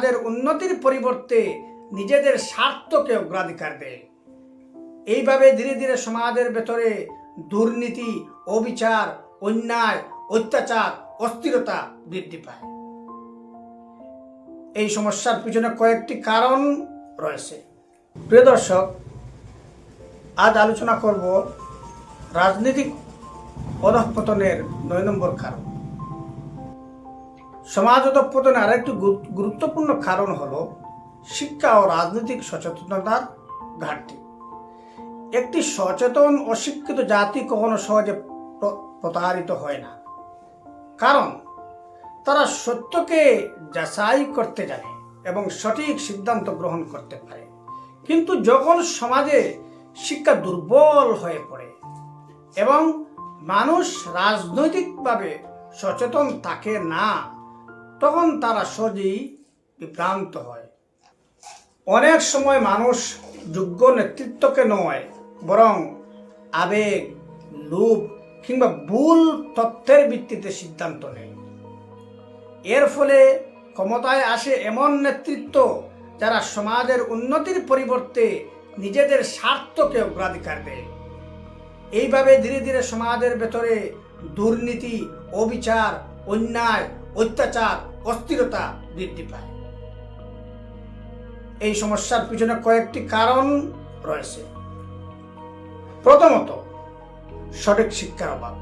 সমাজের উন্নতির পরিবর্তে নিজেদের স্বার্থকে অগ্রাধিকার দেয়। এইভাবে ধীরে ধীরে সমাজের ভেতরে দুর্নীতি, অবিচার, অন্যায়, অত্যাচার, অস্থিরতা বৃদ্ধি পায়। এই সমস্যার পিছনে কয়েকটি কারণ রয়েছে। প্রিয় দর্শক, আজ আলোচনা করব রাজনৈতিক অধঃপতনের 9 নম্বর কারণ। সমাজ অধঃপতনের আরেকটি গুরুত্বপূর্ণ কারণ হলো শিক্ষা ও রাজনৈতিক সচেতনতার ঘাটতি। একটি সচেতন অশিক্ষিত জাতি কখনো সহজে প্রতারিত হয় না, কারণ তারা সত্যকে যাচাই করতে জানে এবং সঠিক সিদ্ধান্ত গ্রহণ করতে পারে। কিন্তু যখন সমাজে শিক্ষা দুর্বল হয়ে পড়ে এবং মানুষ রাজনৈতিকভাবে সচেতন থাকে না, তখন তারা সহজেই বিভ্রান্ত হয়। অনেক সময় মানুষ যোগ্য নেতৃত্বকে নয়, বরং আবেগ, লোভ কিংবা ভুল তথ্যের ভিত্তিতে সিদ্ধান্ত নেয়। এর ফলে ক্ষমতায় আসে এমন নেতৃত্ব যারা সমাজের উন্নতির পরিবর্তে নিজেদের স্বার্থকে অগ্রাধিকার দেয়। এইভাবে ধীরে ধীরে সমাজের ভেতরে দুর্নীতি, অবিচার, অন্যায়, অত্যাচার, অস্থিরতা বৃদ্ধি পায়। এই সমস্যার পিছনে কয়েকটি কারণ রয়েছে। প্রথমত, সঠিক শিক্ষার অভাব।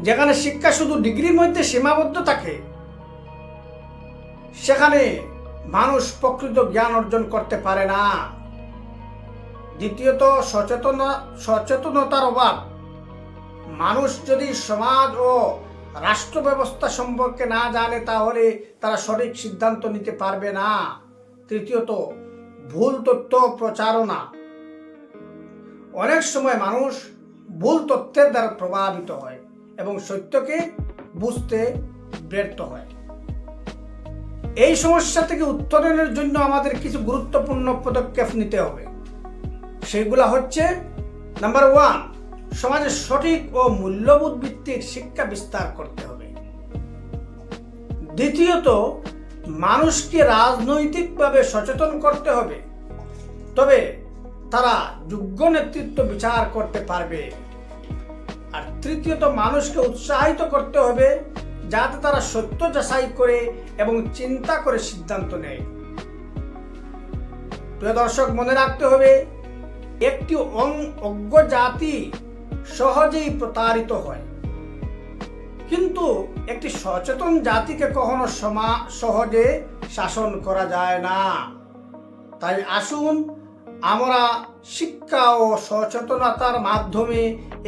যেখানে শিক্ষা শুধু ডিগ্রির মধ্যে সীমাবদ্ধ থাকে, সেখানে মানুষ প্রকৃত জ্ঞান অর্জন করতে পারে না। দ্বিতীয়ত, সচেতনতার অভাব। মানুষ যদি সমাজ ও রাষ্ট্র ব্যবস্থা সম্পর্কে না জানে, তাহলে তারা সঠিক সিদ্ধান্ত নিতে পারবে না। তৃতীয়ত, ভুল তথ্য প্রচারণা। অনেক সময় মানুষ ভুল তথ্যের দ্বারা প্রভাবিত হয় এবং সত্যকে বুঝতে ব্যর্থ হয়। এই সমস্যা থেকে উত্তরণের জন্য আমাদের কিছু গুরুত্বপূর্ণ পদক্ষেপ নিতে হবে। সেগুলো হচ্ছে: নাম্বার 1, সমাজে সঠিক ও মূল্যবোধ ভিত্তিক শিক্ষা বিস্তার করতে হবে। দ্বিতীয়ত, মানুষকে রাজনৈতিকভাবে সচেতন করতে হবে, তবে তারা যোগ্য নেতৃত্ব বিচার করতে পারবে। আর তৃতীয়ত, মানুষকে উৎসাহিত করতে হবে যাতে তারা সত্য যাচাই করে এবং চিন্তা করে সিদ্ধান্ত নেয়। প্রিয় দর্শক, মনে রাখতে হবে, একটি অজ্ঞ জাতি সহজেই প্রতারিত হয়, কিন্তু একটি সচেতন জাতিকে কখনো সহজে শাসন করা যায় না। তাই আসুন আমরা শিক্ষা ও সচেতনতার মাধ্যমে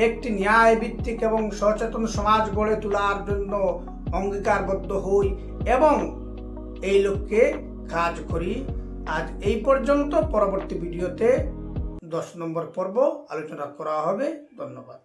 একটি ন্যায়ভিত্তিক এবং সচেতন সমাজ গড়ে তোলার জন্য অঙ্গীকারবদ্ধ হই এবং এই লক্ষ্যে কাজ করি। আজ এই পর্যন্ত। পরবর্তী ভিডিওতে 10 নম্বর পর্ব আলোচনা করা হবে। ধন্যবাদ।